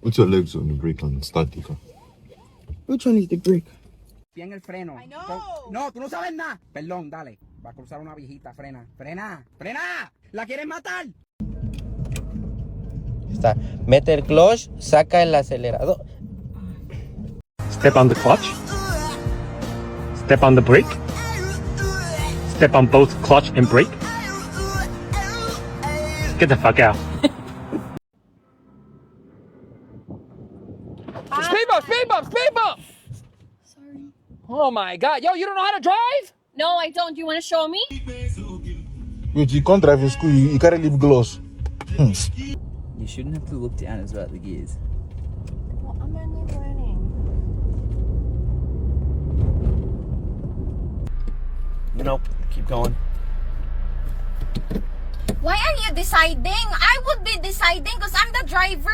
Put your legs on the brake and start the car. Which one is the brake? Bien el freno. I know. No, tú no sabes nada. Perdón, dale. Va a cruzar una viejita. Frena. Frena. Frena. ¿La quieres matar? Está. Mete el clutch, saca el acelerador. Step on the clutch. Step on the brake. Step on both clutch and brake. Get the fuck out. Speed bump, speed bump, speed bump! Sorry. Oh my God. Yo, you don't know how to drive? No, I don't. You want to show me? Wait, you can't drive in school, you can't leave gloss. You shouldn't have to look down as well at the gears. Well, I'm only learning. Nope. Keep going. Why are you deciding? I would be deciding because I'm the driver.